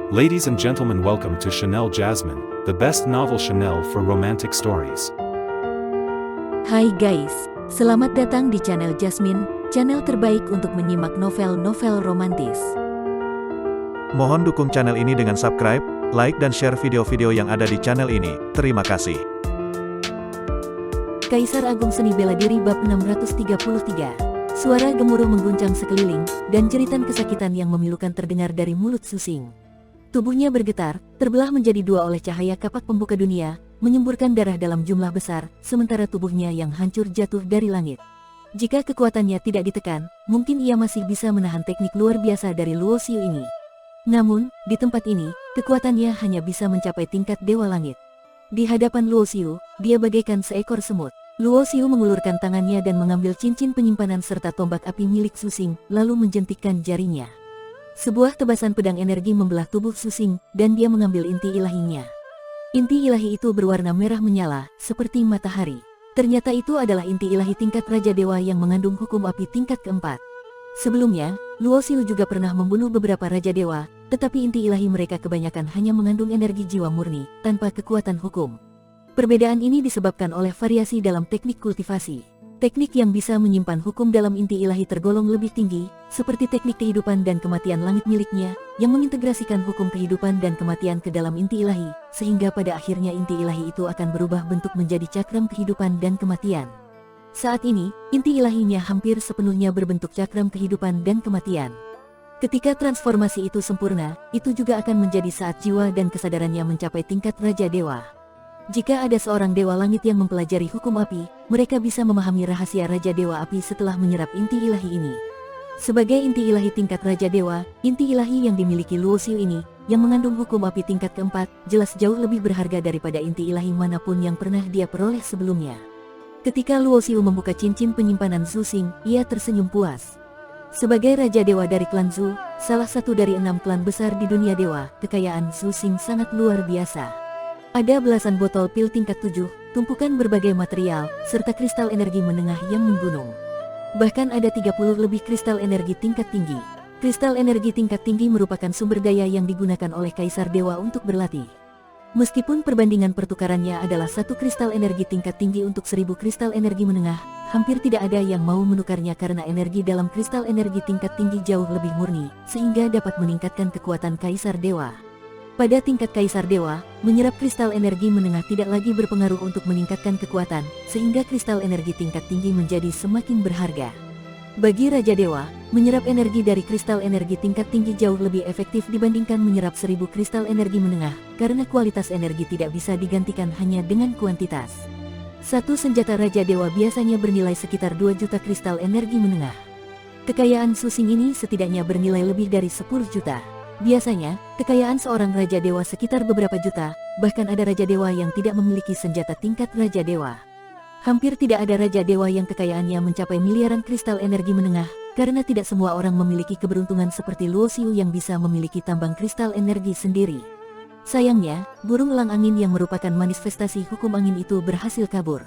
Ladies and gentlemen, welcome to Chanel Jasmine, the best novel Chanel for romantic stories. Hai guys, selamat datang di channel Jasmine, channel terbaik untuk menyimak novel-novel romantis. Mohon dukung channel ini dengan subscribe, like dan share video-video yang ada di channel ini. Terima kasih. Kaisar Agung Seni Bela Diri bab 633. Suara gemuruh mengguncang sekeliling, dan jeritan kesakitan yang memilukan terdengar dari mulut Susing. Tubuhnya bergetar, terbelah menjadi dua oleh cahaya kapak pembuka dunia, menyemburkan darah dalam jumlah besar, sementara tubuhnya yang hancur jatuh dari langit. Jika kekuatannya tidak ditekan, mungkin ia masih bisa menahan teknik luar biasa dari Luo Xiu ini. Namun, di tempat ini, kekuatannya hanya bisa mencapai tingkat Dewa Langit. Di hadapan Luo Xiu, dia bagaikan seekor semut. Luo Xiu mengulurkan tangannya dan mengambil cincin penyimpanan serta tombak api milik Susing, lalu menjentikkan jarinya. Sebuah tebasan pedang energi membelah tubuh Susing, dan dia mengambil inti ilahinya. Inti ilahi itu berwarna merah menyala, seperti matahari. Ternyata itu adalah inti ilahi tingkat Raja Dewa yang mengandung hukum api tingkat keempat. Sebelumnya, Luo Xiu juga pernah membunuh beberapa Raja Dewa, tetapi inti ilahi mereka kebanyakan hanya mengandung energi jiwa murni, tanpa kekuatan hukum. Perbedaan ini disebabkan oleh variasi dalam teknik kultivasi. Teknik yang bisa menyimpan hukum dalam inti ilahi tergolong lebih tinggi, seperti teknik kehidupan dan kematian langit miliknya, yang mengintegrasikan hukum kehidupan dan kematian ke dalam inti ilahi, sehingga pada akhirnya inti ilahi itu akan berubah bentuk menjadi cakram kehidupan dan kematian. Saat ini, inti ilahinya hampir sepenuhnya berbentuk cakram kehidupan dan kematian. Ketika transformasi itu sempurna, itu juga akan menjadi saat jiwa dan kesadarannya mencapai tingkat Raja Dewa. Jika ada seorang Dewa Langit yang mempelajari hukum api, mereka bisa memahami rahasia Raja Dewa Api setelah menyerap inti ilahi ini. Sebagai inti ilahi tingkat Raja Dewa, inti ilahi yang dimiliki Luo Xiu ini, yang mengandung hukum api tingkat keempat, jelas jauh lebih berharga daripada inti ilahi manapun yang pernah dia peroleh sebelumnya. Ketika Luo Xiu membuka cincin penyimpanan Susing, ia tersenyum puas. Sebagai Raja Dewa dari klan Zhu, salah satu dari 6 klan besar di dunia dewa, kekayaan Susing sangat luar biasa. Ada belasan botol pil tingkat 7, tumpukan berbagai material, serta kristal energi menengah yang menggunung. Bahkan ada 30 lebih kristal energi tingkat tinggi. Kristal energi tingkat tinggi merupakan sumber daya yang digunakan oleh Kaisar Dewa untuk berlatih. Meskipun perbandingan pertukarannya adalah 1 kristal energi tingkat tinggi untuk 1000 kristal energi menengah, hampir tidak ada yang mau menukarnya karena energi dalam kristal energi tingkat tinggi jauh lebih murni, sehingga dapat meningkatkan kekuatan Kaisar Dewa. Pada tingkat Kaisar Dewa, menyerap kristal energi menengah tidak lagi berpengaruh untuk meningkatkan kekuatan, sehingga kristal energi tingkat tinggi menjadi semakin berharga. Bagi Raja Dewa, menyerap energi dari kristal energi tingkat tinggi jauh lebih efektif dibandingkan menyerap 1000 kristal energi menengah, karena kualitas energi tidak bisa digantikan hanya dengan kuantitas. Satu senjata Raja Dewa biasanya bernilai sekitar 2 juta kristal energi menengah. Kekayaan Susing ini setidaknya bernilai lebih dari 10 juta. Biasanya, kekayaan seorang Raja Dewa sekitar beberapa juta, bahkan ada Raja Dewa yang tidak memiliki senjata tingkat Raja Dewa. Hampir tidak ada Raja Dewa yang kekayaannya mencapai miliaran kristal energi menengah, karena tidak semua orang memiliki keberuntungan seperti Luo Xiu yang bisa memiliki tambang kristal energi sendiri. Sayangnya, burung elang angin yang merupakan manifestasi hukum angin itu berhasil kabur.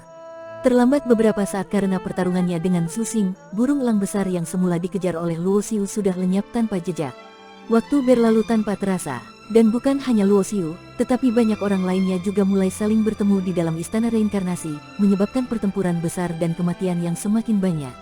Terlambat beberapa saat karena pertarungannya dengan Susing, burung elang besar yang semula dikejar oleh Luo Xiu sudah lenyap tanpa jejak. Waktu berlalu tanpa terasa, dan bukan hanya Luo Xiu, tetapi banyak orang lainnya juga mulai saling bertemu di dalam istana reinkarnasi, menyebabkan pertempuran besar dan kematian yang semakin banyak.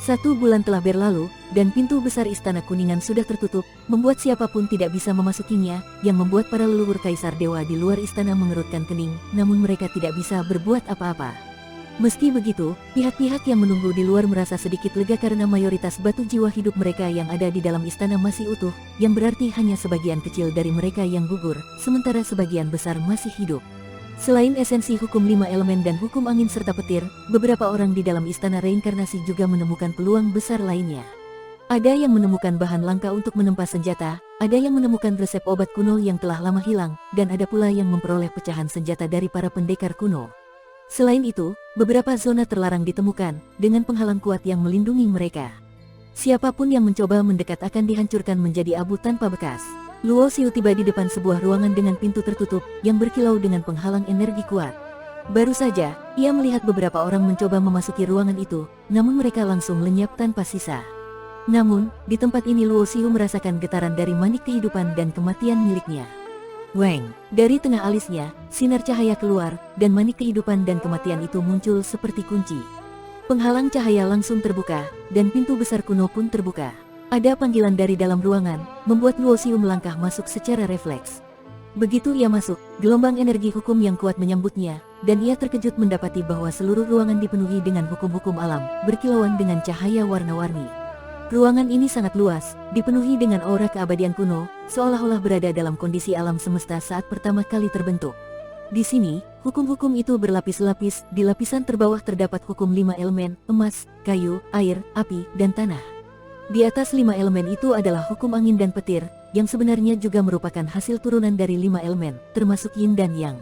1 bulan telah berlalu, dan pintu besar istana kuningan sudah tertutup, membuat siapapun tidak bisa memasukinya, yang membuat para leluhur Kaisar Dewa di luar istana mengerutkan kening, namun mereka tidak bisa berbuat apa-apa. Meski begitu, pihak-pihak yang menunggu di luar merasa sedikit lega karena mayoritas batu jiwa hidup mereka yang ada di dalam istana masih utuh, yang berarti hanya sebagian kecil dari mereka yang gugur, sementara sebagian besar masih hidup. Selain esensi hukum 5 elemen dan hukum angin serta petir, beberapa orang di dalam istana reinkarnasi juga menemukan peluang besar lainnya. Ada yang menemukan bahan langka untuk menempa senjata, ada yang menemukan resep obat kuno yang telah lama hilang, dan ada pula yang memperoleh pecahan senjata dari para pendekar kuno. Selain itu, beberapa zona terlarang ditemukan, dengan penghalang kuat yang melindungi mereka. Siapapun yang mencoba mendekat akan dihancurkan menjadi abu tanpa bekas. Luo Xiu tiba di depan sebuah ruangan dengan pintu tertutup, yang berkilau dengan penghalang energi kuat. Baru saja, ia melihat beberapa orang mencoba memasuki ruangan itu, namun mereka langsung lenyap tanpa sisa. Namun, di tempat ini Luo Xiu merasakan getaran dari manik kehidupan dan kematian miliknya. Weng, dari tengah alisnya, sinar cahaya keluar, dan manik kehidupan dan kematian itu muncul seperti kunci. Penghalang cahaya langsung terbuka, dan pintu besar kuno pun terbuka. Ada panggilan dari dalam ruangan, membuat Luo Xiu melangkah masuk secara refleks. Begitu ia masuk, gelombang energi hukum yang kuat menyambutnya, dan ia terkejut mendapati bahwa seluruh ruangan dipenuhi dengan hukum-hukum alam, berkilauan dengan cahaya warna-warni. Ruangan ini sangat luas, dipenuhi dengan aura keabadian kuno, seolah-olah berada dalam kondisi alam semesta saat pertama kali terbentuk. Di sini, hukum-hukum itu berlapis-lapis, di lapisan terbawah terdapat hukum 5 elemen, emas, kayu, air, api, dan tanah. Di atas 5 elemen itu adalah hukum angin dan petir, yang sebenarnya juga merupakan hasil turunan dari 5 elemen, termasuk yin dan yang.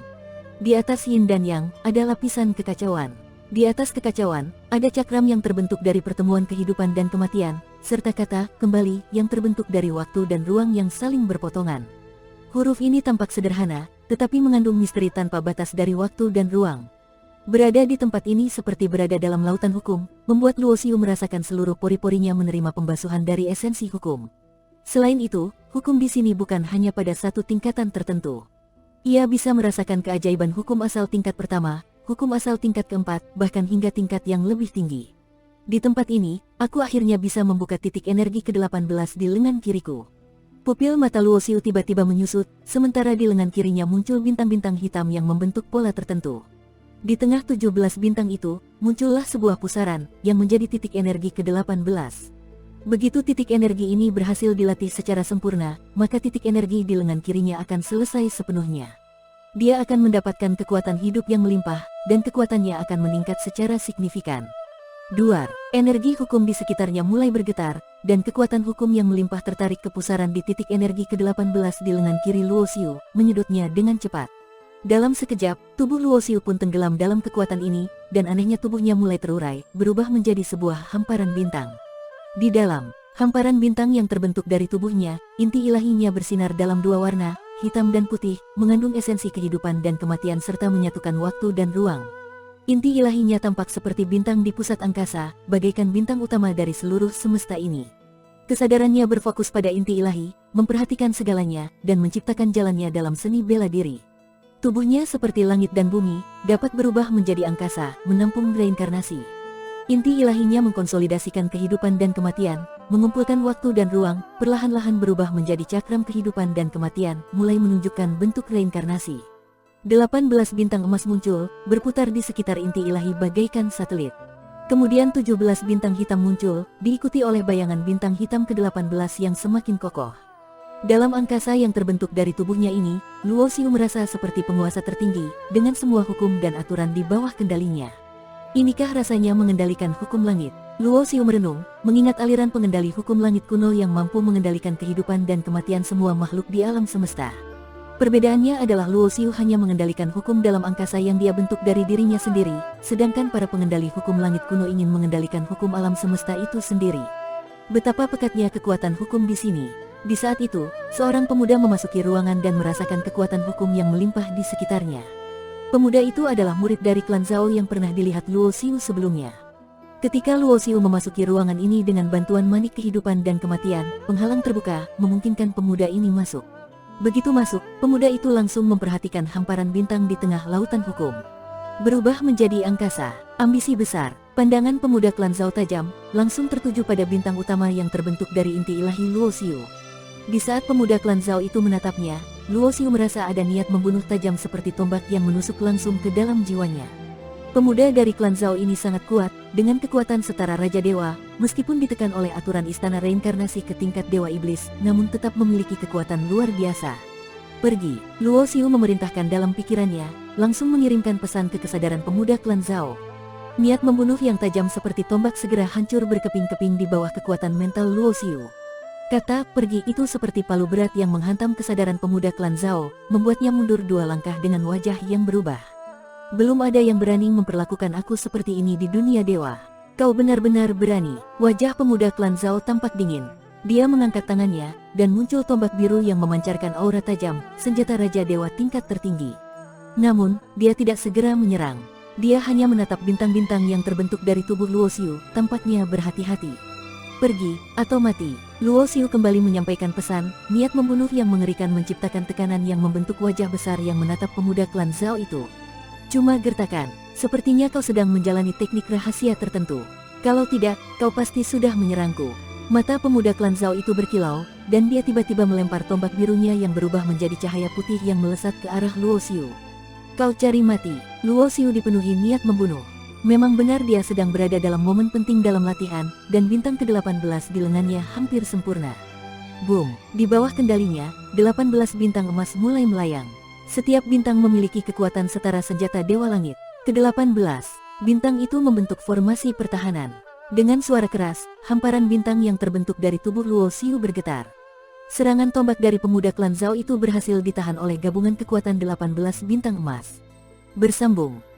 Di atas yin dan yang, ada lapisan kekacauan. Di atas kekacauan, ada cakram yang terbentuk dari pertemuan kehidupan dan kematian, serta kata, kembali, yang terbentuk dari waktu dan ruang yang saling berpotongan. Huruf ini tampak sederhana, tetapi mengandung misteri tanpa batas dari waktu dan ruang. Berada di tempat ini seperti berada dalam lautan hukum, membuat Luo Xiu merasakan seluruh pori-porinya menerima pembasuhan dari esensi hukum. Selain itu, hukum di sini bukan hanya pada satu tingkatan tertentu. Ia bisa merasakan keajaiban hukum asal tingkat pertama, hukum asal tingkat keempat, bahkan hingga tingkat yang lebih tinggi. Di tempat ini, aku akhirnya bisa membuka titik energi ke-18 di lengan kiriku. Pupil mata Luo Xiu tiba-tiba menyusut, sementara di lengan kirinya muncul bintang-bintang hitam yang membentuk pola tertentu. Di tengah 17 bintang itu, muncullah sebuah pusaran, yang menjadi titik energi ke-18. Begitu titik energi ini berhasil dilatih secara sempurna, maka titik energi di lengan kirinya akan selesai sepenuhnya. Dia akan mendapatkan kekuatan hidup yang melimpah, dan kekuatannya akan meningkat secara signifikan. Duar, energi hukum di sekitarnya mulai bergetar, dan kekuatan hukum yang melimpah tertarik ke pusaran di titik energi ke-18 di lengan kiri Luo Xiu, menyedotnya dengan cepat. Dalam sekejap, tubuh Luo Xiu pun tenggelam dalam kekuatan ini, dan anehnya tubuhnya mulai terurai, berubah menjadi sebuah hamparan bintang. Di dalam hamparan bintang yang terbentuk dari tubuhnya, inti ilahinya bersinar dalam dua warna, hitam dan putih, mengandung esensi kehidupan dan kematian serta menyatukan waktu dan ruang. Inti ilahinya tampak seperti bintang di pusat angkasa, bagaikan bintang utama dari seluruh semesta ini. Kesadarannya berfokus pada inti ilahi, memperhatikan segalanya, dan menciptakan jalannya dalam seni bela diri. Tubuhnya seperti langit dan bumi, dapat berubah menjadi angkasa, menampung reinkarnasi. Inti ilahinya mengkonsolidasikan kehidupan dan kematian, mengumpulkan waktu dan ruang, perlahan-lahan berubah menjadi cakram kehidupan dan kematian, mulai menunjukkan bentuk reinkarnasi. 18 bintang emas muncul, berputar di sekitar inti ilahi bagaikan satelit. Kemudian 17 bintang hitam muncul, diikuti oleh bayangan bintang hitam ke-18 yang semakin kokoh. Dalam angkasa yang terbentuk dari tubuhnya ini, Luo Xiu merasa seperti penguasa tertinggi, dengan semua hukum dan aturan di bawah kendalinya. Inikah rasanya mengendalikan hukum langit? Luo Xiu merenung, mengingat aliran pengendali hukum langit kuno yang mampu mengendalikan kehidupan dan kematian semua makhluk di alam semesta. Perbedaannya adalah Luo Xiu hanya mengendalikan hukum dalam angkasa yang dia bentuk dari dirinya sendiri, sedangkan para pengendali hukum langit kuno ingin mengendalikan hukum alam semesta itu sendiri. Betapa pekatnya kekuatan hukum di sini. Di saat itu, seorang pemuda memasuki ruangan dan merasakan kekuatan hukum yang melimpah di sekitarnya. Pemuda itu adalah murid dari klan Zhao yang pernah dilihat Luo Xiu sebelumnya. Ketika Luo Xiu memasuki ruangan ini dengan bantuan manik kehidupan dan kematian, penghalang terbuka, memungkinkan pemuda ini masuk. Begitu masuk, pemuda itu langsung memperhatikan hamparan bintang di tengah lautan hukum. Berubah menjadi angkasa, ambisi besar, pandangan pemuda klan Zhao tajam, langsung tertuju pada bintang utama yang terbentuk dari inti ilahi Luo Xiu. Di saat pemuda klan Zhao itu menatapnya, Luo Xiu merasa ada niat membunuh tajam seperti tombak yang menusuk langsung ke dalam jiwanya. Pemuda dari klan Zhao ini sangat kuat, dengan kekuatan setara Raja Dewa, meskipun ditekan oleh aturan istana reinkarnasi ke tingkat Dewa Iblis, namun tetap memiliki kekuatan luar biasa. Pergi, Luo Xiu memerintahkan dalam pikirannya, langsung mengirimkan pesan ke kesadaran pemuda klan Zhao. Niat membunuh yang tajam seperti tombak segera hancur berkeping-keping di bawah kekuatan mental Luo Xiu. Kata pergi itu seperti palu berat yang menghantam kesadaran pemuda klan Zhao, membuatnya mundur 2 langkah dengan wajah yang berubah. Belum ada yang berani memperlakukan aku seperti ini di dunia dewa. Kau benar-benar berani. Wajah pemuda klan Zhao tampak dingin. Dia mengangkat tangannya, dan muncul tombak biru yang memancarkan aura tajam, senjata Raja Dewa tingkat tertinggi. Namun, dia tidak segera menyerang. Dia hanya menatap bintang-bintang yang terbentuk dari tubuh Luo Xiu, tampaknya berhati-hati. Pergi, atau mati. Luo Xiu kembali menyampaikan pesan, niat membunuh yang mengerikan menciptakan tekanan yang membentuk wajah besar yang menatap pemuda klan Zhao itu. Cuma gertakan, sepertinya kau sedang menjalani teknik rahasia tertentu. Kalau tidak, kau pasti sudah menyerangku. Mata pemuda klan Zhao itu berkilau, dan dia tiba-tiba melempar tombak birunya yang berubah menjadi cahaya putih yang melesat ke arah Luo Xiu. Kau cari mati. Luo Xiu dipenuhi niat membunuh. Memang benar dia sedang berada dalam momen penting dalam latihan, dan bintang ke-18 di lengannya hampir sempurna. Boom! Di bawah kendalinya, 18 bintang emas mulai melayang. Setiap bintang memiliki kekuatan setara senjata Dewa Langit. Ke-18, bintang itu membentuk formasi pertahanan. Dengan suara keras, hamparan bintang yang terbentuk dari tubuh Luo Xiu bergetar. Serangan tombak dari pemuda klan Zhao itu berhasil ditahan oleh gabungan kekuatan 18 bintang emas. Bersambung.